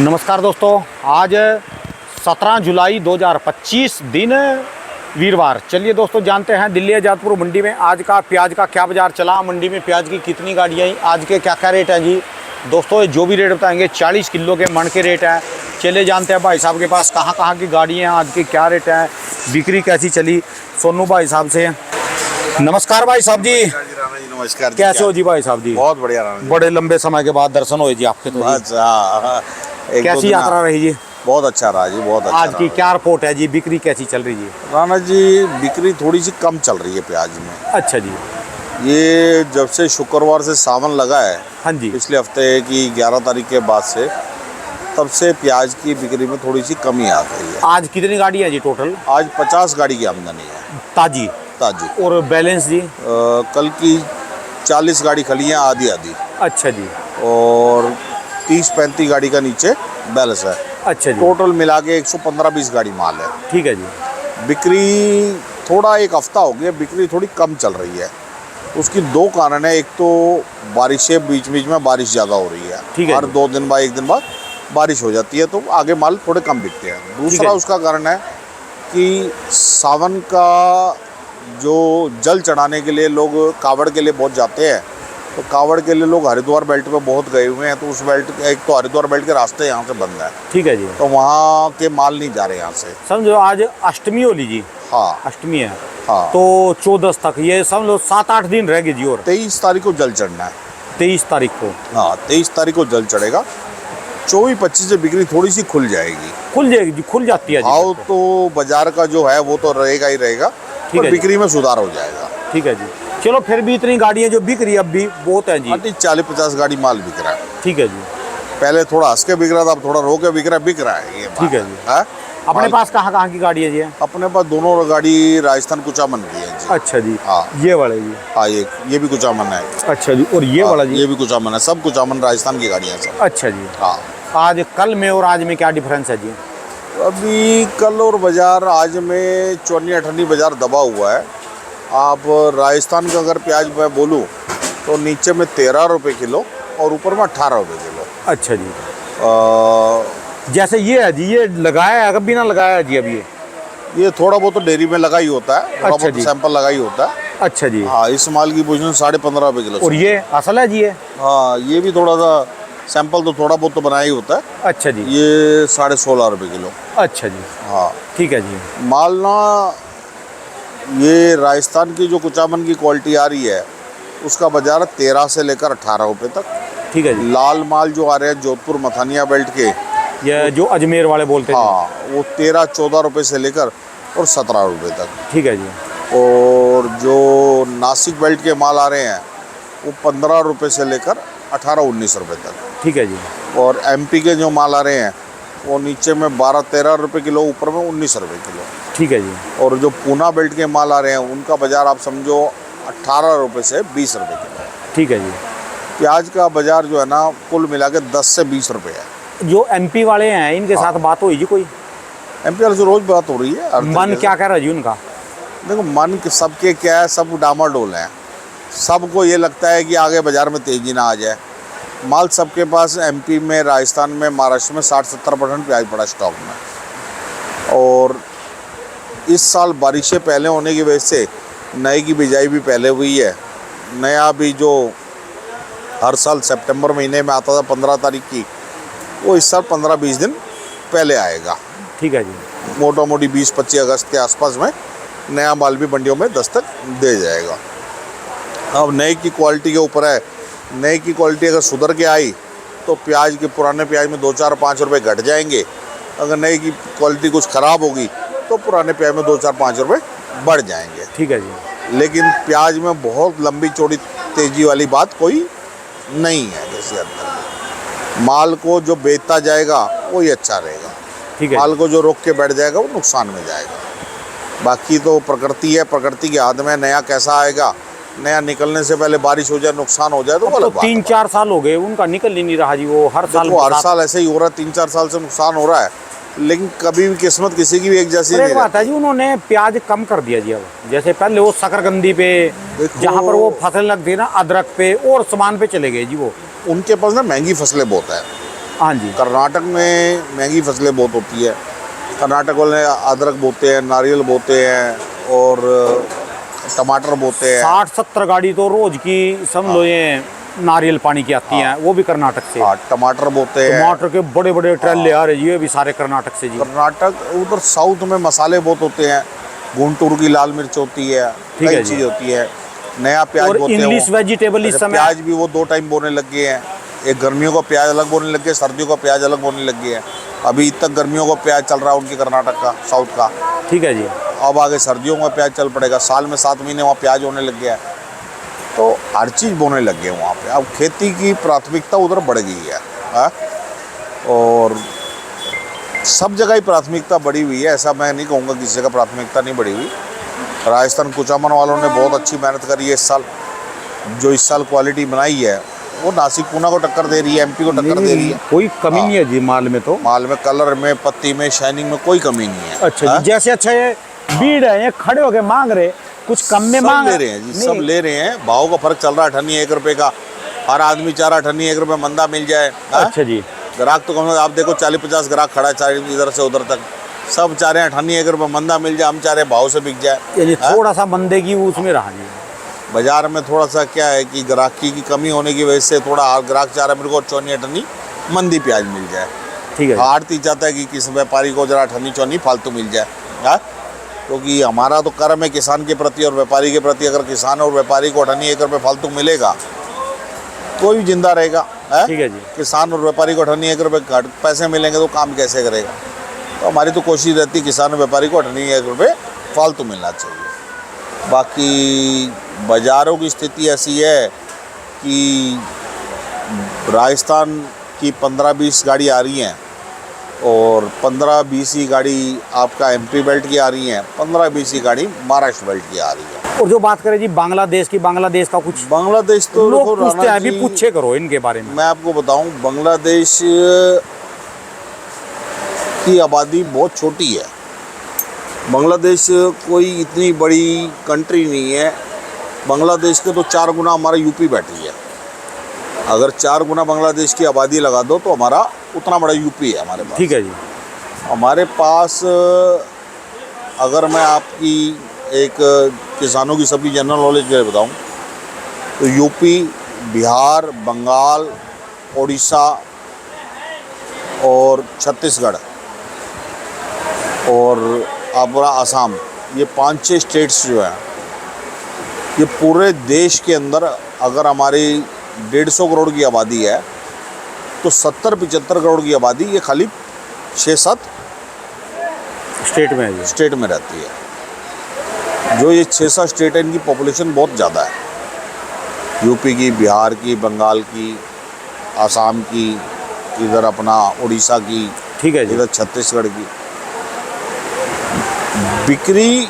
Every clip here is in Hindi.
नमस्कार दोस्तों, आज 17 जुलाई 2025 दिन वीरवार। चलिए दोस्तों, जानते हैं दिल्ली आजादपुर मंडी में आज का प्याज का क्या बाज़ार चला, मंडी में प्याज की कितनी गाड़ियाँ आई, आज के क्या क्या रेट हैं जी। दोस्तों जो भी रेट बताएंगे 40 किलो के मन के रेट हैं। चलिए जानते हैं भाई साहब के पास कहाँ कहाँ की गाड़ियाँ हैं, आज के क्या रेट हैं, बिक्री कैसी चली। सोनू भाई साहब से नमस्कार भाई साहब जी। नमस्कार। कैसे हो जी भाई साहब जी? बहुत बढ़िया राणा जी। बड़े लंबे समय के बाद दर्शन हुए जी आपके तो। कैसी यात्रा रही जी? बहुत अच्छा रहा जी, बहुत अच्छा। आज की क्या रिपोर्ट है जी, बिक्री कैसी चल रही है? राणा जी बिक्री थोड़ी सी कम चल रही है प्याज में। अच्छा जी। ये जब से शुक्रवार से सावन लगा है, हाँ जी, पिछले हफ्ते की 11 तारीख के बाद से, तब से प्याज की बिक्री में थोड़ी सी कमी आ गई है। आज कितनी गाड़ी है जी टोटल? आज 50 गाड़ी की आमदनी है ताजी। ताजी। और बैलेंस जी? कल की 40 गाड़ी खली है, आधी आधी। अच्छा जी। और 30-35 गाड़ी का नीचे बैलेंस है। अच्छा जी। टोटल मिला के 115-20 गाड़ी माल है। ठीक है जी। बिक्री थोड़ा एक हफ्ता हो गया, बिक्री थोड़ी कम चल रही है। उसकी दो कारण है, एक तो बारिशें, बीच बीच में बारिश ज़्यादा हो रही है। ठीक है। हर 2 दिन बाद 1 दिन बाद बारिश हो जाती है, तो आगे माल थोड़े कम बिकते हैं। दूसरा उसका कारण है कि सावन का जो जल चढ़ाने के लिए लोग कावड़ के लिए बहुत जाते हैं, तो कावड़ के लिए लोग हरिद्वार बेल्ट पे बहुत गए हुए हैं। तो उस बेल्ट, एक तो हरिद्वार बेल्ट के रास्ते यहाँ से बंद है। ठीक है जी। तो वहाँ के माल नहीं जा रहे यहाँ से। समझो आज अष्टमी होली जी। हाँ अष्टमी है। हाँ। तो 14 तक ये समझ लो 7-8 दिन रह गए जी। और 23 तारीख को जल चढ़ना है। 23 तारीख को? हाँ 23 तारीख को जल चढ़ेगा। 24-25 से बिक्री थोड़ी सी खुल जाएगी। खुल जाएगी जी, खुल जाती है जी। भाव तो बाजार का जो है वो तो रहेगा ही रहेगा, ठीक पर है बिक्री में सुधार हो जाएगा। ठीक है जी। चलो फिर भी इतनी गाड़ियाँ जो बिक रही है अब भी बहुत है जी। 40-50 गाड़ी माल बिक रहा है। ठीक है जी। पहले थोड़ा हंस के बिक रहा था, अब थोड़ा रो के बिक रहा है ये माल। ठीक है जी। है? अपने पास कहाँ कहाँ की गाड़ी है जी? अपने पास दोनों गाड़ी राजस्थान कुचामन की है जी। अच्छा जी। हाँ। ये वाले जी? हाँ ये भी कुचामन है। अच्छा जी। और ये हाँ, वाला जी? ये भी कुचामन है। सब कुचामन राजस्थान की गाड़ियाँ सब। अच्छा जी। हाँ। आज कल में और आज में क्या डिफरेंस है जी? अभी कल और बाजार, आज में 54-58 बाजार दबा हुआ है। आप राजस्थान का अगर प्याज मैं बोलूँ तो नीचे में 13 रुपये किलो और ऊपर में 18 रुपये किलो। अच्छा जी। जैसे ये है जी, ये लगाया है कभी ना लगाया है जी? अब ये थोड़ा बहुत तो डेयरी में लगा ही होता है, थोड़ा अच्छा बहुत जी। सैंपल लगा ही होता है। अच्छा जी। हाँ, इस माल की पोजीशन 15.5 रुपये किलो। और ये असल है जी? ये हाँ, ये भी थोड़ा सा सैंपल तो थोड़ा बहुत तो बनाया ही होता है। अच्छा जी। ये 16.5 रुपये किलो। अच्छा जी। हाँ ठीक है जी। माल ना, ये राजस्थान की जो कुचामन की क्वालिटी आ रही है उसका बाजार 13 से लेकर 18 रुपये तक। ठीक है जी। लाल माल जो आ रहे हैं जोधपुर मथानिया बेल्ट के, ये जो अजमेर वाले बोलते हैं? हाँ, वो 13-14 रुपये से लेकर और 17 रुपये तक। ठीक है जी। और जो नासिक बेल्ट के माल आ रहे हैं वो 15 रुपये से लेकर 18-19 रुपये तक। ठीक है जी। और एमपी के जो माल आ रहे हैं वो नीचे में 12-13 रुपये किलो, ऊपर में 19 रुपये किलो। ठीक है जी। और जो पूना बेल्ट के माल आ रहे हैं उनका बाजार आप समझो 18 रुपये से 20 रुपये किलो। ठीक है जी। प्याज का बाजार जो है ना कुल मिला के 10 से 20 रुपये है। जो एमपी वाले हैं इनके साथ बात हुई जी कोई? एमपी वाले से रोज बात हो रही है। मन क्या कह रहा है जी उनका? देखो मन सबके क्या है, सब डामाडोल हैं। सबको ये लगता है कि आगे बाजार में तेजी ना आ जाए। माल सबके पास एमपी में, राजस्थान में, महाराष्ट्र में 60-70% प्याज पड़ा स्टॉक में। और इस साल बारिशें पहले होने की वजह से नए की बिजाई भी पहले हुई है। नया भी जो हर साल सितंबर महीने में आता था 15 तारीख की, वो इस साल 15-20 दिन पहले आएगा। ठीक है जी। मोटा मोटी 20-25 अगस्त के आसपास में नया माल भी मंडियों में दस्तक दे जाएगा। अब नए की क्वालिटी के ऊपर है। नए की क्वालिटी अगर सुधर के आई तो प्याज के, पुराने प्याज में 2-4-5 रुपये घट जाएंगे। अगर नए की क्वालिटी कुछ ख़राब होगी तो पुराने प्याज में 2-4-5 रुपये बढ़ जाएंगे। ठीक है जी। लेकिन प्याज में बहुत लंबी चौड़ी तेज़ी वाली बात कोई नहीं है। जैसे अंदर माल को जो बेचता जाएगा वही अच्छा रहेगा। ठीक है। माल को जो रोक के बैठ जाएगा वो नुकसान में जाएगा। बाकी तो प्रकृति है, प्रकृति के हाथ में। नया कैसा आएगा, नया निकलने से पहले बारिश हो जाए, नुकसान हो जाए तो अलग बात है। 3-4 साल हो गए उनका निकल ही नहीं रहा जी। वो हर साल ऐसे ही हो रहा है। 3-4 साल से नुकसान हो रहा है, लेकिन कभी भी किस्मत किसी की भी एक जैसी नहीं एक बात है जी, उन्होंने प्याज कम कर दिया जी। अब जैसे पहले वो शकरकंदी पे, जहाँ पर वो फसल लगती है ना, अदरक पे और सामान पे चले गए जी। वो उनके पास ना महंगी फसलें बहुत है। हाँ जी। कर्नाटक में महंगी फसलें बहुत होती है। कर्नाटक वाले अदरक बोते हैं, नारियल बोते हैं और टमाटर बोते हैं। 60-70 गाड़ी तो रोज की समझ लो ये नारियल पानी की आती हैं, वो भी कर्नाटक से। हाँ, टमाटर बोते हैं। टमाटर के बड़े बड़े ट्रेले आ रहे जी, ये भी सारे कर्नाटक से जी। कर्नाटक उधर साउथ में मसाले बहुत होते हैं। गुंटूर की लाल मिर्च होती है, ठीक है कई जी। चीज़ होती है। नया प्याज और बोते हैं इंग्लिश वो। वेजिटेबल इस अच्छा, समय प्याज भी वो 2 टाइम बोने लग गए हैं। एक गर्मियों का प्याज अलग बोने लग गए, सर्दियों का प्याज अलग बोने लग गए हैं। अभी तक गर्मियों का प्याज चल रहा है उनकी कर्नाटक का, साउथ का। ठीक है जी। अब आगे सर्दियों का प्याज चल पड़ेगा। साल में 7 महीने वहाँ प्याज होने लग गया है, तो हर चीज़ बोने लग गए वहाँ पे। अब खेती की प्राथमिकता उधर बढ़ गई है, हाँ? और सब जगह ही प्राथमिकता बढ़ी हुई है। ऐसा मैं नहीं कहूँगा किसी जगह प्राथमिकता नहीं बढ़ी हुई। राजस्थान कुचामन वालों ने बहुत अच्छी मेहनत करी है इस साल। जो इस साल क्वालिटी बनाई है वो नासिक पूना को टक्कर दे रही है, एमपी को टक्कर दे रही है। कोई कमी नहीं है जी माल में तो। माल में, कलर में, पत्ती में, शाइनिंग में कोई कमी नहीं है। अच्छा हाँ? जी, जैसे अच्छा ये भीड़ है, ये खड़े होके मांग रहे, कुछ कम में सब मांग ले रहे हैं जी, सब ले रहे हैं। भाव का फर्क चल रहा है, अठन्नी 1 रुपये का। हर आदमी चाह रहा है अठन्नी 1 रुपये मंदा मिल जाए। हाँ? अच्छा जी। ग्राहक तो कम से कम आप देखो 40-50 ग्राहक खड़ा है, चाहे इधर से उधर तक। सब चाह रहे हैं अठन्नी 1 रुपये मंदा मिल जाए, हम चाह रहे हैं भाव से बिक जाए। यानी हाँ? थोड़ा सा मंदे की उसमें रहा जी। बाजार में थोड़ा सा क्या है कि ग्राहकी की कमी होने की वजह से थोड़ा ग्राहक चाह रहा है मेरे को 54-58 मंदी प्याज मिल जाए। ठीक है जी। आड़ती चाहता है कि किस व्यापारी को जरा 58-54 फालतू मिल जाए। हाँ? क्योंकि हमारा तो कर्म है किसान के प्रति और व्यापारी के प्रति। अगर किसान और व्यापारी को 58 1 रुपये फालतू मिलेगा तो भी जिंदा रहेगा। है? ठीक है जी। किसान और व्यापारी को 58 1 रुपये घट पैसे मिलेंगे तो काम कैसे करेगा। तो हमारी तो कोशिश रहती है किसान और व्यापारी को 58 1 रुपये फालतू मिलना चाहिए। बाकी बाज़ारों की स्थिति ऐसी है कि राजस्थान की 15-20 गाड़ी आ रही हैं और 15-20 ही गाड़ी आपका एमपी बेल्ट की आ रही हैं, 15-20 ही गाड़ी महाराष्ट्र बेल्ट की आ रही है। और जो बात करें जी बांग्लादेश की, बांग्लादेश का कुछ बांग्लादेश तो लोग देखो पूछते हैं, राणा अभी जी, पूछे करो इनके बारे में। मैं आपको बताऊं बांग्लादेश की आबादी बहुत छोटी है। बांग्लादेश कोई इतनी बड़ी कंट्री नहीं है। बांग्लादेश के तो 4 गुना हमारा यूपी बैठी है। अगर 4 गुना बांग्लादेश की आबादी लगा दो तो हमारा उतना बड़ा यूपी है हमारे पास। ठीक है जी। हमारे पास अगर मैं आपकी एक किसानों की सबकी जनरल नॉलेज के बताऊं तो यूपी, बिहार, बंगाल, उड़ीसा और छत्तीसगढ़ और अपना असम, ये 5-6 स्टेट्स जो हैं ये पूरे देश के अंदर अगर हमारी 150 करोड़ की आबादी है तो 70-75 करोड़ की आबादी ये खाली 6-7 स्टेट में है जी। स्टेट में रहती है। जो ये 6-7 स्टेट है इनकी पॉपुलेशन बहुत ज़्यादा है। यूपी की, बिहार की, बंगाल की, आसाम की, इधर अपना उड़ीसा की, ठीक है जी। इधर छत्तीसगढ़ की। बिक्री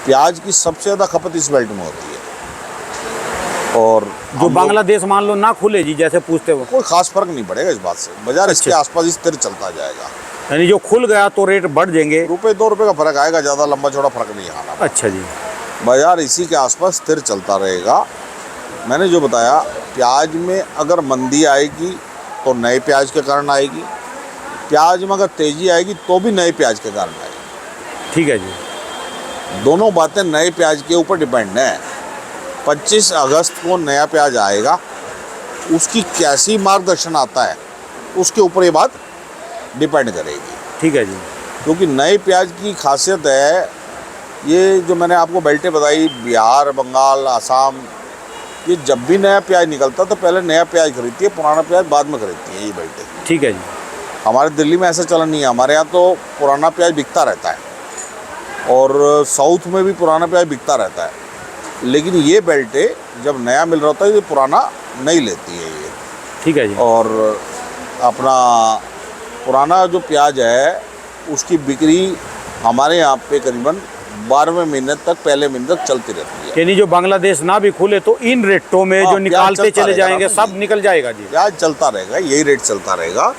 प्याज की सबसे ज़्यादा खपत इस बेल्ट में होती है। और जो बांग्लादेश मान लो ना खुले जी, जैसे पूछते हो, कोई खास फर्क नहीं पड़ेगा इस बात से। बाजार इसके अच्छा। आसपास स्थिर चलता जाएगा। यानी जो खुल गया तो रेट बढ़ जाएंगे। ₹1-2 का फर्क आएगा, ज़्यादा लंबा चौड़ा फर्क नहीं आना। अच्छा जी। बाजार इसी के आसपास स्थिर चलता रहेगा। मैंने जो बताया, प्याज में अगर मंदी आएगी तो नए प्याज के कारण आएगी। प्याज में अगर तेज़ी आएगी तो भी नए प्याज के कारण आएगी। ठीक है जी। दोनों बातें नए प्याज के ऊपर डिपेंड हैं। 25 अगस्त को नया प्याज आएगा, उसकी कैसी मार्गदर्शन आता है उसके ऊपर ये बात डिपेंड करेगी। ठीक है जी। क्योंकि नए प्याज की खासियत है, ये जो मैंने आपको बेल्टें बताई, बिहार, बंगाल, आसाम, ये जब भी नया प्याज निकलता तो पहले नया प्याज खरीदती है, पुराना प्याज बाद में खरीदती है ये बेल्टें। ठीक है जी। हमारे दिल्ली में ऐसा चलन नहीं है। हमारे यहाँ तो पुराना प्याज बिकता रहता है और साउथ में भी पुराना प्याज बिकता रहता है। लेकिन ये बेल्टें जब नया मिल रहा होता है ये पुराना नहीं लेती है ये। ठीक है जी। और अपना पुराना जो प्याज है उसकी बिक्री हमारे यहाँ पे करीबन 12वें महीने तक, पहले महीने तक चलती रहती है। यानी जो बांग्लादेश ना भी खुले तो इन रेटों में हाँ, जो प्याज निकालते चलता चले रहेगा जाएंगे ना सब जी। निकल जाएगा जी। प्याज चलता रहेगा, यही रेट चलता रहेगा।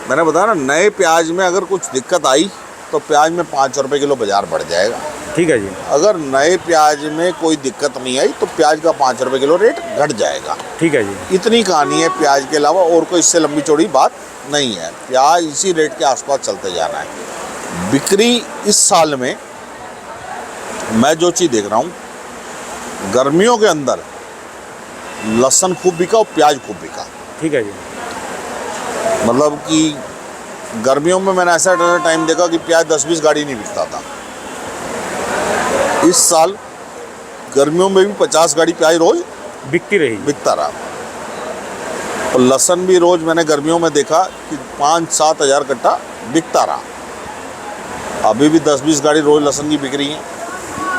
मैंने बताया ना, नए प्याज में अगर कुछ दिक्कत आई तो प्याज में 5 रुपये किलो बाजार बढ़ जाएगा। ठीक है जी। अगर नए प्याज में कोई दिक्कत नहीं आई तो प्याज का 5 रुपये किलो रेट घट जाएगा। ठीक है जी। इतनी कहानी है प्याज के अलावा, और कोई इससे लंबी चौड़ी बात नहीं है। प्याज इसी रेट के आसपास चलते जाना है। बिक्री इस साल में मैं जो चीज़ देख रहा हूँ, गर्मियों के अंदर लहसुन खूब बिका और प्याज खूब बिका। ठीक है जी। मतलब कि गर्मियों में मैंने ऐसा टाइम देखा कि प्याज 10-20 गाड़ी नहीं बिकता था। इस साल गर्मियों में भी 50 गाड़ी प्याज रोज बिकती रही। बिकता रहा। और लहसुन भी रोज मैंने गर्मियों में देखा कि 5-7 हज़ार कट्टा बिकता रहा। अभी भी 10-20 गाड़ी रोज लहसुन की बिक रही है।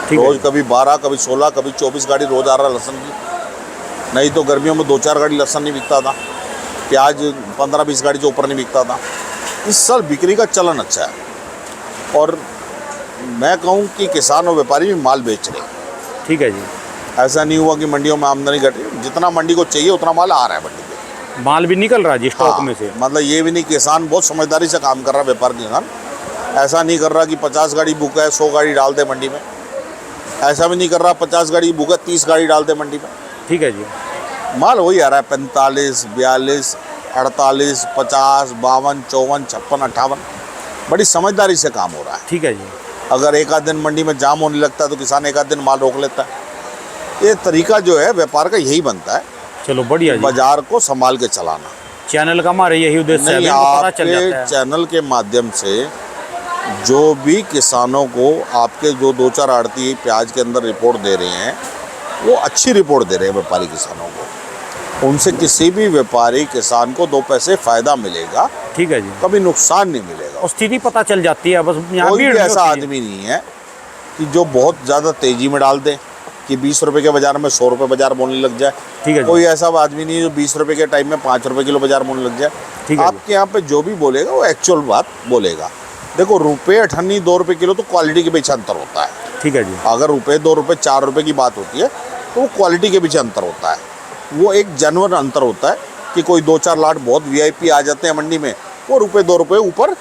ठीक है रोज जी। कभी 12, कभी 16, कभी 24 गाड़ी रोज आ रहा है लहसुन की। नहीं तो गर्मियों में 2-4 गाड़ी लहसुन नहीं बिकता था। प्याज 15-20 गाड़ी से ऊपर नहीं बिकता था। इस साल बिक्री का चलन अच्छा है और मैं कहूँ कि किसान और व्यापारी भी माल बेच रहे हैं। ठीक है जी। ऐसा नहीं हुआ कि मंडियों में आमदनी घटी। जितना मंडी को चाहिए उतना माल आ रहा है मंडी में। माल भी निकल रहा है जी स्टॉक हाँ, में से। मतलब ये भी नहीं, किसान बहुत समझदारी से काम कर रहा है। व्यापार किसान ऐसा नहीं कर रहा कि 50 गाड़ी बुक है 100 गाड़ी डाल दे मंडी में। ऐसा भी नहीं कर रहा 50 गाड़ी बुक है 30 गाड़ी डाल दे मंडी में। ठीक है जी। माल वही आ रहा है 45, 42, 48, 50, 52, 54, 56, 58। बड़ी समझदारी से काम हो रहा है। ठीक है जी। अगर एक आध दिन मंडी में जाम होने लगता है तो किसान एक आध दिन माल रोक लेता है। ये तरीका जो है व्यापार का यही बनता है, चलो बढ़िया जी। बाजार को संभाल के चलाना। चैनल का हमारा यही उद्देश्य है, नहीं, इनको पता चल जाता आपके है। चैनल के माध्यम से जो भी किसानों को आपके जो 2-4 आड़ती प्याज के अंदर रिपोर्ट दे रहे हैं, वो अच्छी रिपोर्ट दे रहे हैं व्यापारी किसानों को। उनसे किसी भी व्यापारी किसान को 2 पैसे फायदा मिलेगा, ठीक है जी। कभी नुकसान नहीं मिलेगा। और स्थिति पता चल जाती है, बस यहाँ कोई भीड़ भी नहीं ऐसा होती है। आदमी नहीं है कि जो बहुत ज़्यादा तेजी में डाल दे कि 20 रुपये के बाजार में 100 रुपये बाजार बोलने लग जाए। ठीक है जी। कोई ऐसा आदमी नहीं है जो 20 रुपये के टाइम में 5 रुपये किलो बाजार बोलने लग जाए। ठीक है जी। आपके यहाँ पे जो भी बोलेगा वो एक्चुअल बात बोलेगा। देखो, रुपये 98, 2 रुपये किलो तो क्वालिटी के पीछे अंतर होता है। ठीक है जी। अगर रुपये 2 रुपये 4 रुपये की बात होती है तो वो क्वालिटी के पीछे अंतर होता है। वो एक जेन्युइन अंतर होता है कि कोई 2-4 लाट बहुत VIP आ जाते हैं मंडी में, वो रुपये 2 रुपये ऊपर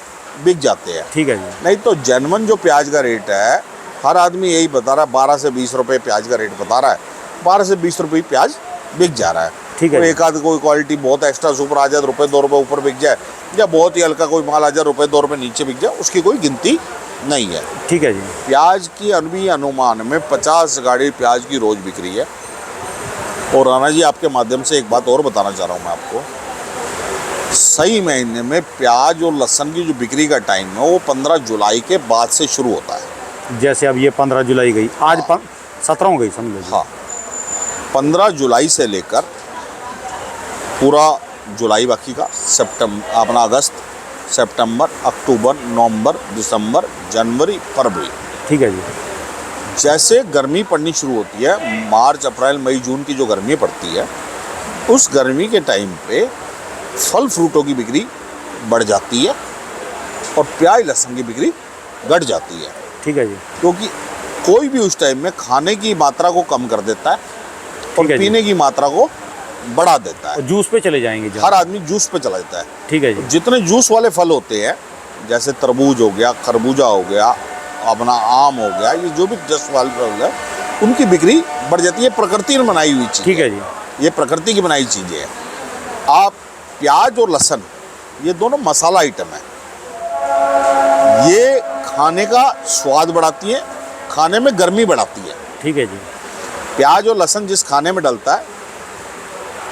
बिक जाते हैं। ठीक है जी। नहीं तो जेन्युइन जो प्याज का रेट है, हर आदमी यही बता रहा है, 12 से 20 रुपये प्याज का रेट बता रहा है। 12 से 20 रुपये प्याज बिक जा रहा है। ठीक है कोई जी। एक आध कोई क्वालिटी बहुत एक्स्ट्रा सुपर आ जाए, रुपये 2 रुपये ऊपर बिक जाए, या बहुत ही हल्का कोई माल आ जाए, रुपये 2 रुपये नीचे बिक जाए, उसकी कोई गिनती नहीं है। ठीक है जी। प्याज की अनवी अनुमान में 50 गाड़ी प्याज की रोज बिक रही है। और राणा जी, आपके माध्यम से एक बात और बताना चाह रहा हूँ मैं आपको। सही महीने में प्याज और लहसुन की जो बिक्री का टाइम है वो 15 जुलाई के बाद से शुरू होता है। जैसे अब ये 15 जुलाई गई, आज 17 गई समझ लो। हाँ, 15 जुलाई से लेकर पूरा जुलाई बाकी का, सितंबर अपना अगस्त, सितंबर, अक्टूबर, नवंबर, दिसंबर, जनवरी, फरवरी। ठीक है जी। जैसे गर्मी पड़नी शुरू होती है, मार्च, अप्रैल, मई, जून की जो गर्मी पड़ती है, उस गर्मी के टाइम पे फल फ्रूटों की बिक्री बढ़ जाती है और प्याज लहसुन की बिक्री घट जाती है। ठीक है जी। क्योंकि कोई भी उस टाइम में खाने की मात्रा को कम कर देता है और ठीक है जी। पीने की मात्रा को बढ़ा देता है। और जूस पे चले जाएंगे जहाँ। हर आदमी जूस पे चला जाता है। ठीक है जी। जितने जूस वाले फल होते हैं, जैसे तरबूज हो गया, खरबूजा हो गया, अपना आम हो गया, ये जो भी जस वाले फल है, उनकी बिक्री बढ़ जाती है। प्रकृति ने बनाई हुई चीज़। ठीक है जी। ये प्रकृति की बनाई चीज़ें हैं। आप प्याज और लहसुन ये दोनों मसाला आइटम है। ये खाने का स्वाद बढ़ाती है, खाने में गर्मी बढ़ाती है। ठीक है जी। प्याज और लहसुन जिस खाने में डलता है,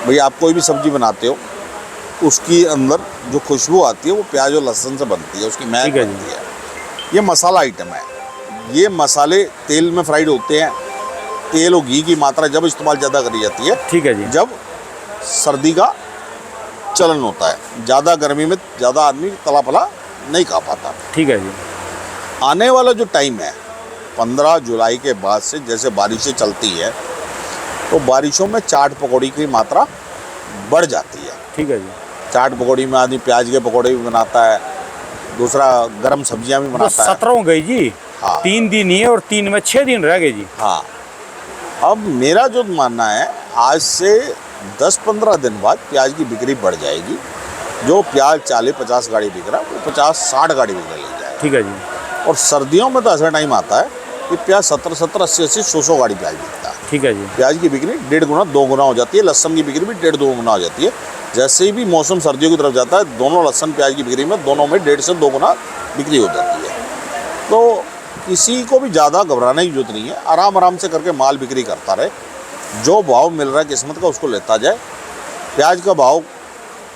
भैया आप कोई भी सब्जी बनाते हो, उसकी अंदर जो खुशबू आती है वो प्याज और लहसुन से बनती है, उसकी महक ठीक है जी। बनती है। ये मसाला आइटम है। ये मसाले तेल में फ्राइड होते हैं। तेल और घी की मात्रा जब इस्तेमाल ज़्यादा करी जाती है, ठीक है जी। जब सर्दी का चलन होता है। ज़्यादा गर्मी में ज़्यादा आदमी तला फला नहीं खा पाता। ठीक है जी। आने वाला जो टाइम है 15 जुलाई के बाद से, जैसे बारिशें चलती है तो बारिशों में चाट पकौड़ी की मात्रा बढ़ जाती है। ठीक है जी। चाट पकौड़ी में आदमी प्याज के पकौड़े भी बनाता है, दूसरा गरम सब्जियां भी तो बनाता है। 17 गई जी। हाँ। 3 दिन ही है और 3 में 6 दिन रह गए जी। हाँ, अब मेरा जो मानना है, आज से 10-15 दिन बाद प्याज की बिक्री बढ़ जाएगी। जो प्याज 40-50 गाड़ी बिक रहा है वो 50-60 गाड़ी बिकने लग जाएगा। ठीक है जी। और सर्दियों में तो ऐसा टाइम आता है ये प्याज 70-70, 80-80, 100-100 गाड़ी प्याज बिकता है। ठीक है जी। प्याज की बिक्री 1.5 गुना 2 गुना हो जाती है, लहसुन की बिक्री भी 1.5-2 गुना हो जाती है। जैसे ही भी मौसम सर्दियों की तरफ जाता है, दोनों लहसुन प्याज की बिक्री में दोनों में 1.5 से 2 गुना बिक्री हो जाती है। तो किसी को भी ज़्यादा घबराने की जरूरत नहीं है, आराम आराम से करके माल बिक्री करता रहे, जो भाव मिल रहा है किस्मत का उसको लेता जाए। प्याज का भाव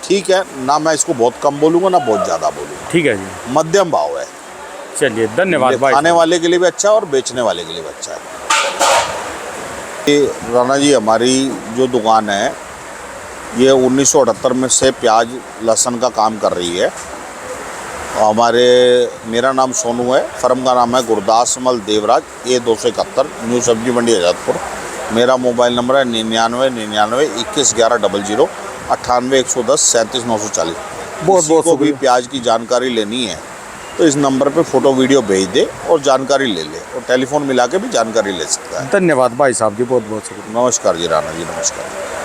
ठीक है ना, मैं इसको बहुत कम बोलूँगा ना बहुत ज़्यादा बोलूँगा, ठीक है जी। मध्यम भाव है। चलिए धन्यवाद भाई खाने साहब। वाले के लिए भी अच्छा है और बेचने वाले के लिए भी अच्छा है। ये राणा जी हमारी जो दुकान है ये 1978 में से प्याज लहसुन का काम कर रही है। मेरा नाम सोनू है, फर्म का नाम है गुरदास मल देवराज, A271, न्यू सब्जी मंडी आज़ादपुर। मेरा मोबाइल नंबर है 99 21 11 00 98 110 37 940। बहुत किसी को भी शुक्रिया। प्याज की जानकारी लेनी है तो इस नंबर पे फ़ोटो वीडियो भेज दे और जानकारी ले ले, और टेलीफोन मिला के भी जानकारी ले सकता है। धन्यवाद भाई साहब जी, बहुत बहुत शुक्रिया। नमस्कार जी राणा जी, नमस्कार।